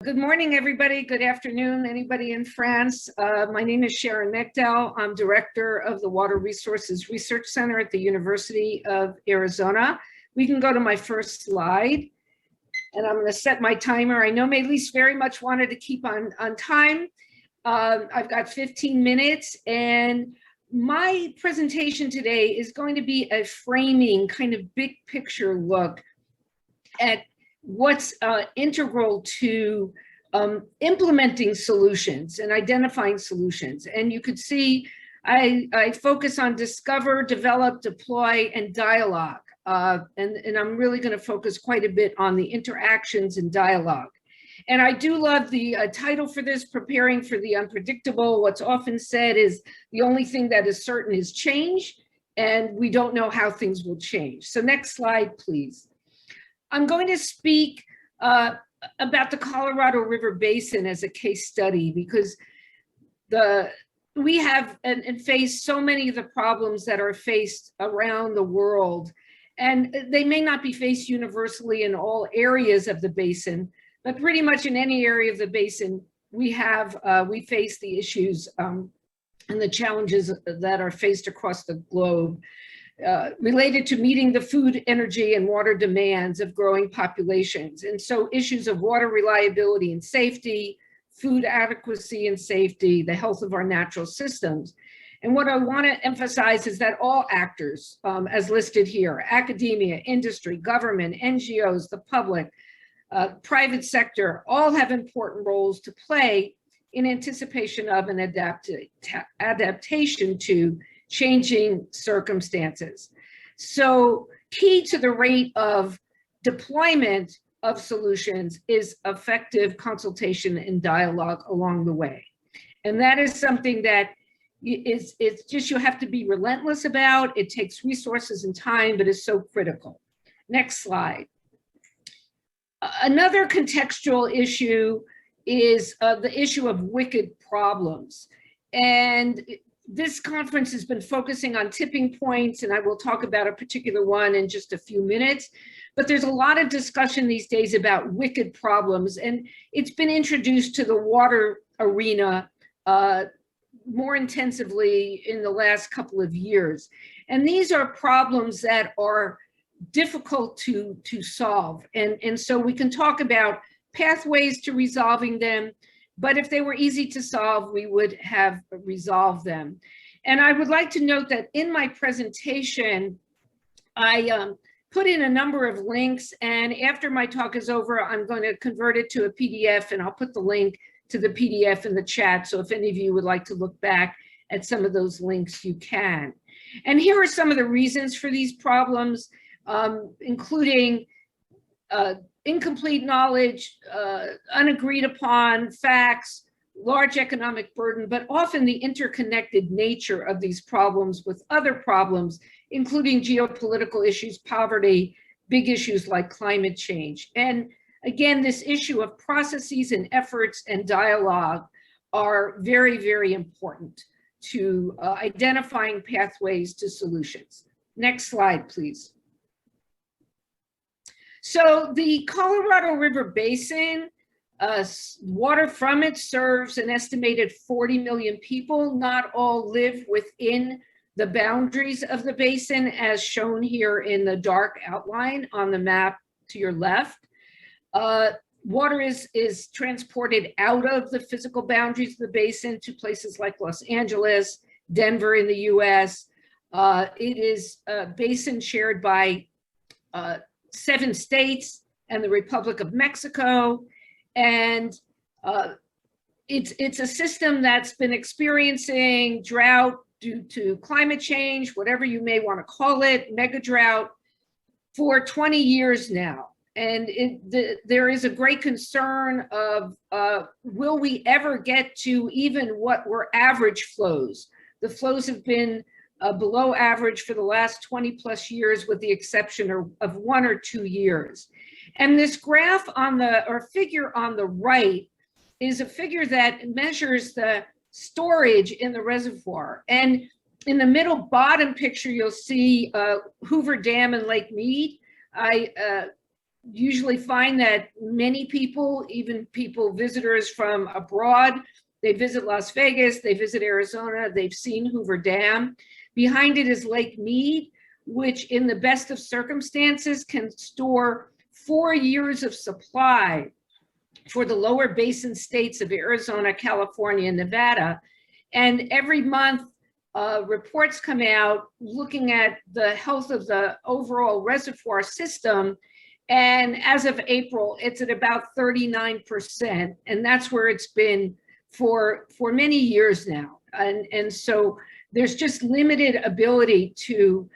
Good morning, everybody. Good afternoon, anybody in France. My name is Sharon Megdal. I'm director of the Water Resources Research Center at the University of Arizona. We can go to my first slide, and I'm going to set my timer. I know Maylise very much wanted to keep on time. I've got 15 minutes, and my presentation today is going to be a framing, kind of big picture look at what's integral to implementing solutions and identifying solutions. And you could see I focus on discover, develop, deploy, and dialogue. And I'm really going to focus quite a bit on the interactions and dialogue. And I do love the title for this, Preparing for the Unpredictable. What's often said is the only thing that is certain is change, and we don't know how things will change. So next slide, please. I'm going to speak about the Colorado River Basin as a case study because we have and face so many of the problems that are faced around the world, and they may not be faced universally in all areas of the basin, but pretty much in any area of the basin, we face the issues and the challenges that are faced across the globe. Related to meeting the food, energy, and water demands of growing populations. And so issues of water reliability and safety, food adequacy and safety, the health of our natural systems. And what I want to emphasize is that all actors, as listed here, academia, industry, government, NGOs, the public, private sector, all have important roles to play in anticipation of an adaptation to changing circumstances. So key to the rate of deployment of solutions is effective consultation and dialogue along the way. And that is something that it's just you have to be relentless about. It takes resources and time, but is so critical. Next slide. Another contextual issue is the issue of wicked problems. And this conference has been focusing on tipping points, and I will talk about a particular one in just a few minutes. But there's a lot of discussion these days about wicked problems, and it's been introduced to the water arena more intensively in the last couple of years. And these are problems that are difficult to solve. And so we can talk about pathways to resolving them, but if they were easy to solve, we would have resolved them. And I would like to note that in my presentation, I put in a number of links, and after my talk is over, I'm going to convert it to a PDF, and I'll put the link to the PDF in the chat. So if any of you would like to look back at some of those links, you can. And here are some of the reasons for these problems, including incomplete knowledge, unagreed upon facts, large economic burden, but often the interconnected nature of these problems with other problems, including geopolitical issues, poverty, big issues like climate change. And again, this issue of processes and efforts and dialogue are very, very important to identifying pathways to solutions. Next slide, please. So the Colorado River Basin, water from it serves an estimated 40 million people. Not all live within the boundaries of the basin, as shown here in the dark outline on the map to your left. Water is transported out of the physical boundaries of the basin to places like Los Angeles, Denver in the US. It is a basin shared by 7 states and the Republic of Mexico. And it's a system that's been experiencing drought due to climate change, whatever you may want to call it, mega drought, for 20 years now. And there is a great concern of, will we ever get to even what were average flows? The flows have been below average for the last 20 plus years, with the exception of 1 or 2 years. And this graph figure on the right is a figure that measures the storage in the reservoir. And in the middle bottom picture, you'll see Hoover Dam and Lake Mead. I usually find that many people, even visitors from abroad, they visit Las Vegas, they visit Arizona, they've seen Hoover Dam. Behind it is Lake Mead, which in the best of circumstances can store 4 years of supply for the lower basin states of Arizona, California, and Nevada. And every month, reports come out looking at the health of the overall reservoir system. And as of April, it's at about 39%. And that's where it's been for many years now. And so there's just limited ability to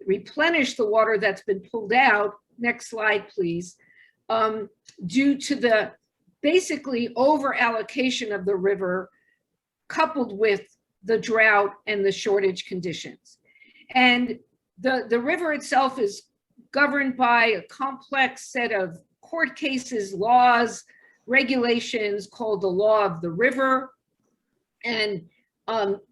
replenish the water that's been pulled out. Next slide, please. Due to the basically over allocation of the river, coupled with the drought and the shortage conditions. And the river itself is governed by a complex set of court cases, laws, regulations called the Law of the River. And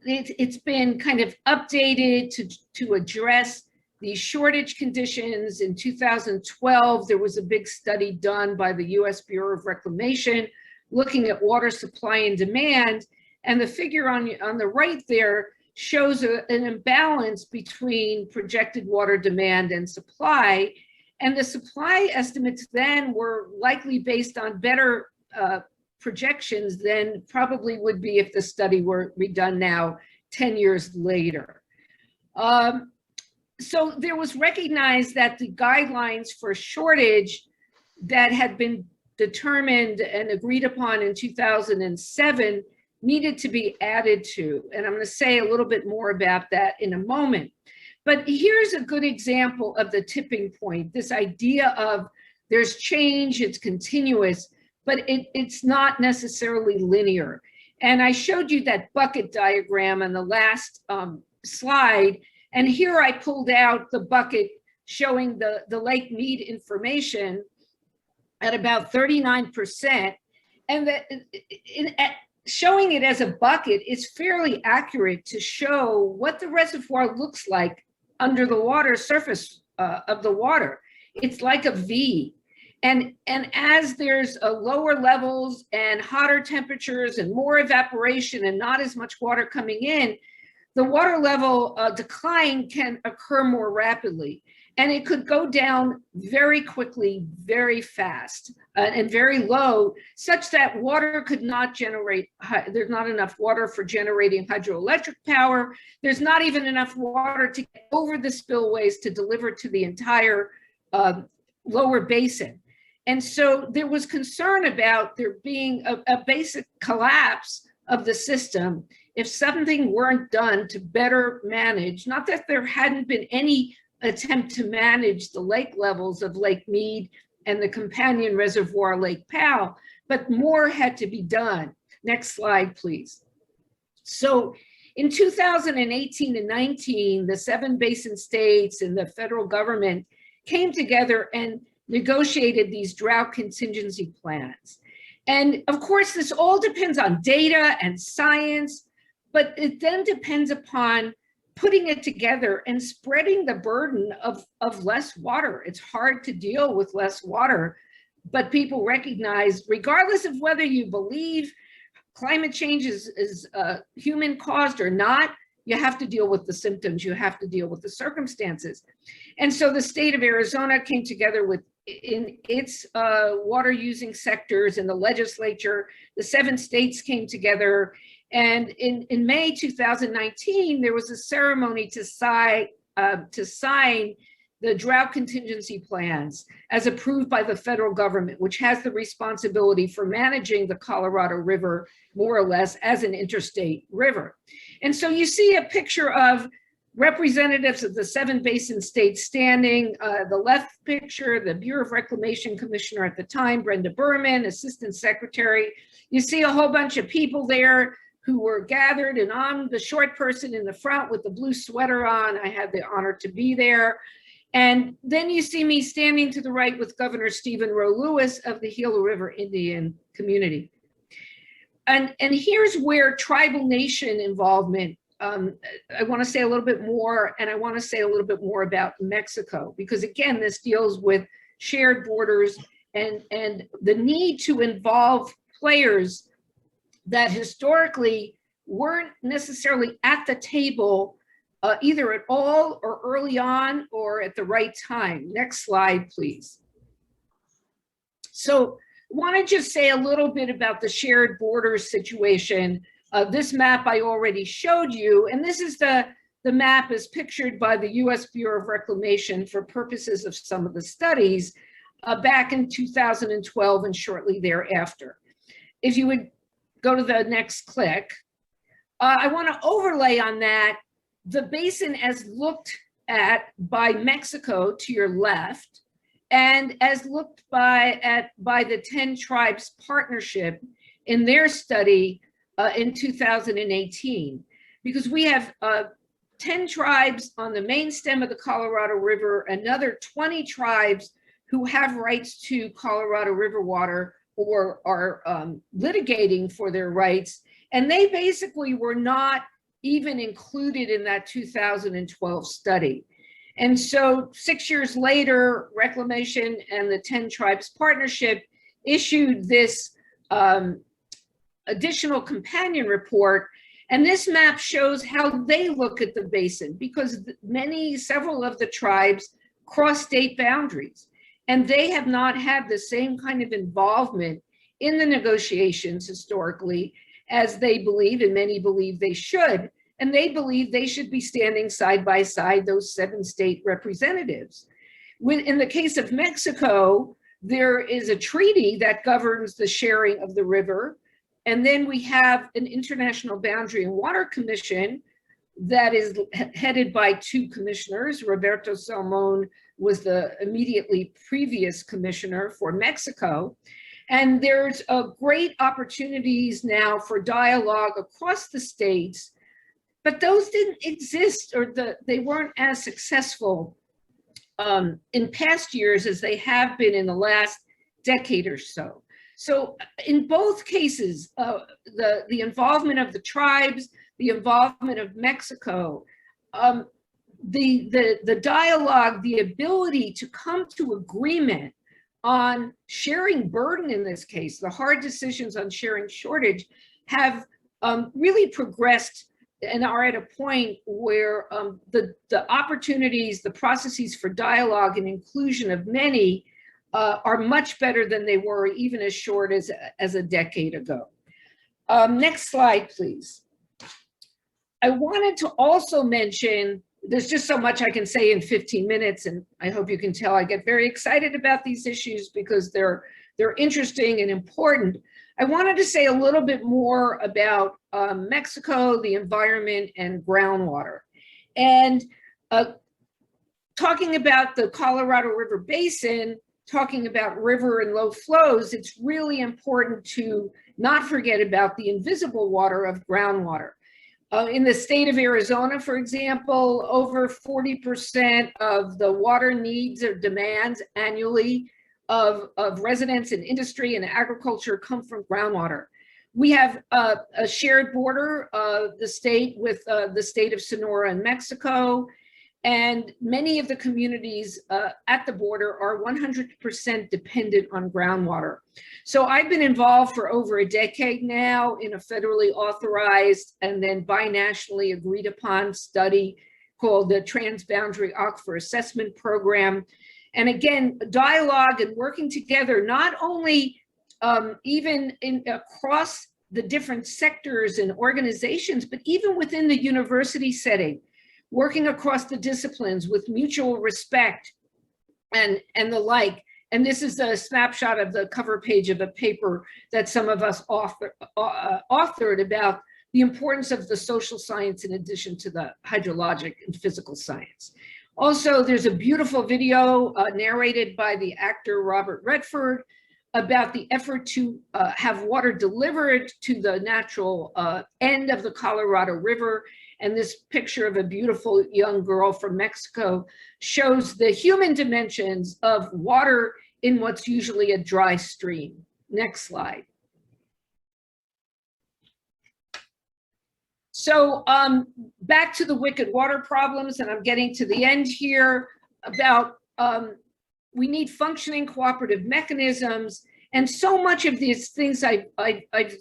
it's been kind of updated to address these shortage conditions. In 2012, there was a big study done by the US Bureau of Reclamation looking at water supply and demand. And the figure on the right there shows an imbalance between projected water demand and supply. And the supply estimates then were likely based on better projections than probably would be if the study were redone now 10 years later. So there was recognized that the guidelines for shortage that had been determined and agreed upon in 2007 needed to be added to. And I'm going to say a little bit more about that in a moment. But here's a good example of the tipping point, this idea of there's change, it's continuous, but it's not necessarily linear. And I showed you that bucket diagram on the last slide. And here I pulled out the bucket showing the Lake Mead information at about 39%. And showing it as a bucket is fairly accurate to show what the reservoir looks like under the water surface of the water. It's like a V. And as there's lower levels and hotter temperatures and more evaporation and not as much water coming in, the water level decline can occur more rapidly. And it could go down very quickly, very fast, and very low, such that water could not generate, there's not enough water for generating hydroelectric power. There's not even enough water to get over the spillways to deliver to the entire lower basin. And so there was concern about there being a basic collapse of the system if something weren't done to better manage, not that there hadn't been any attempt to manage the lake levels of Lake Mead and the companion reservoir Lake Powell, but more had to be done. Next slide, please. So in 2018 and 19, the 7 basin states and the federal government came together and negotiated these drought contingency plans. And of course, this all depends on data and science, but it then depends upon putting it together and spreading the burden of less water. It's hard to deal with less water, but people recognize, regardless of whether you believe climate change is human caused or not, you have to deal with the symptoms, you have to deal with the circumstances. And so the state of Arizona came together with in its water using sectors in the legislature. The 7 states came together. And in May 2019, there was a ceremony to sign the drought contingency plans as approved by the federal government, which has the responsibility for managing the Colorado River more or less as an interstate river. And so you see a picture of representatives of the 7 basin states standing. The left picture, the Bureau of Reclamation Commissioner at the time, Brenda Berman, Assistant Secretary. You see a whole bunch of people there who were gathered, and I'm the short person in the front with the blue sweater on. I had the honor to be there. And then you see me standing to the right with Governor Stephen Roe Lewis of the Gila River Indian community. And here's where tribal nation involvement, I want to say a little bit more, and I want to say a little bit more about Mexico, because again, this deals with shared borders, and the need to involve players that historically weren't necessarily at the table either at all or early on or at the right time. Next slide, please. So I want to just say a little bit about the shared borders situation. This map I already showed you, and this is the map is pictured by the US Bureau of Reclamation for purposes of some of the studies back in 2012 and shortly thereafter. If you would go to the next click, I want to overlay on that the basin as looked at by Mexico to your left, and as looked by the 10 Tribes Partnership in their study in 2018, because we have 10 tribes on the main stem of the Colorado River, another 20 tribes who have rights to Colorado River water or are litigating for their rights, and they basically were not even included in that 2012 study. And so 6 years later, Reclamation and the 10 Tribes Partnership issued this additional companion report. And this map shows how they look at the basin, because several of the tribes cross state boundaries, and they have not had the same kind of involvement in the negotiations historically as they believe, and many believe they should. And they believe they should be standing side by side, those 7 state representatives. In the case of Mexico, there is a treaty that governs the sharing of the river. And then we have an International Boundary and Water Commission that is headed by 2 commissioners. Roberto Salmon was the immediately previous commissioner for Mexico. And there's great opportunities now for dialogue across the states, but those didn't exist, or they weren't as successful in past years as they have been in the last decade or so. So in both cases, the involvement of the tribes, the involvement of Mexico, the dialogue, the ability to come to agreement on sharing burden in this case, the hard decisions on sharing shortage have really progressed and are at a point where the opportunities, the processes for dialogue and inclusion of many are much better than they were even as short as a decade ago. Next slide, please. I wanted to also mention, there's just so much I can say in 15 minutes, and I hope you can tell I get very excited about these issues because they're interesting and important. I wanted to say a little bit more about Mexico, the environment, and groundwater. And talking about the Colorado River Basin, talking about river and low flows, it's really important to not forget about the invisible water of groundwater. In the state of Arizona, for example, over 40% of the water needs or demands annually of residents and industry and agriculture come from groundwater. We have a shared border of the state with the state of Sonora and Mexico, and many of the communities at the border are 100% dependent on groundwater. So I've been involved for over a decade now in a federally authorized and then binationally agreed upon study called the Transboundary Aquifer Assessment Program. And again, dialogue and working together, not only even across the different sectors and organizations, but even within the university setting, working across the disciplines with mutual respect and the like. And this is a snapshot of the cover page of a paper that some of us authored about the importance of the social science in addition to the hydrologic and physical science. Also, there's a beautiful video narrated by the actor Robert Redford about the effort to have water delivered to the natural end of the Colorado River. And this picture of a beautiful young girl from Mexico shows the human dimensions of water in what's usually a dry stream. Next slide. So back to the wicked water problems, and I'm getting to the end here, about We need functioning cooperative mechanisms. And so much of these things I've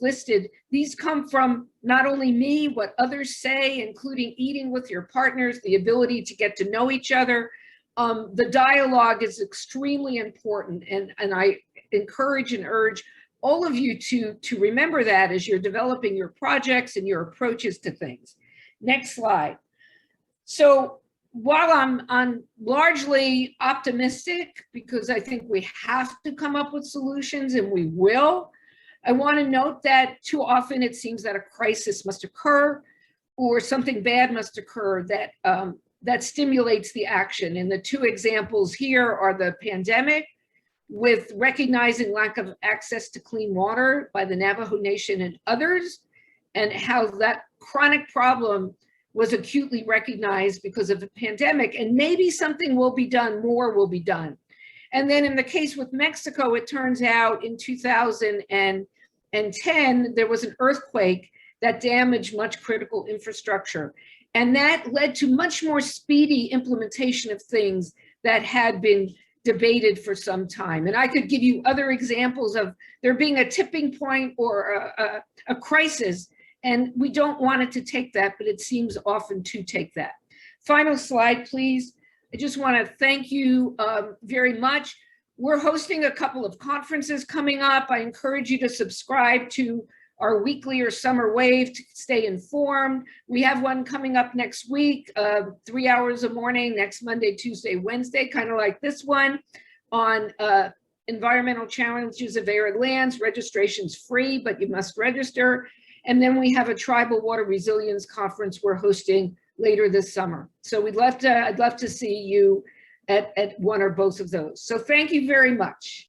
listed, these come from not only me, what others say, including eating with your partners, the ability to get to know each other. The dialogue is extremely important, and I encourage and urge all of you to remember that as you're developing your projects and your approaches to things. Next slide. So while I'm largely optimistic, because I think we have to come up with solutions, and we will, I want to note that too often it seems that a crisis must occur or something bad must occur that stimulates the action. And the two examples here are the pandemic, with recognizing lack of access to clean water by the Navajo Nation and others, and how that chronic problem was acutely recognized because of the pandemic, and maybe something will be done, more will be done. And then in the case with Mexico, it turns out in 2010, there was an earthquake that damaged much critical infrastructure. And that led to much more speedy implementation of things that had been debated for some time. And I could give you other examples of there being a tipping point or a crisis, and we don't want it to take that, but it seems often to take that. Final slide, please. I just want to thank you very much. We're hosting a couple of conferences coming up. I encourage you to subscribe to our weekly or summer wave to stay informed. We have one coming up next week, 3 hours a morning, next Monday, Tuesday, Wednesday, kind of like this one, on environmental challenges of arid lands. Registration's free, but you must register. And then we have a tribal water resilience conference we're hosting later this summer. So I'd love to see you at one or both of those. So thank you very much.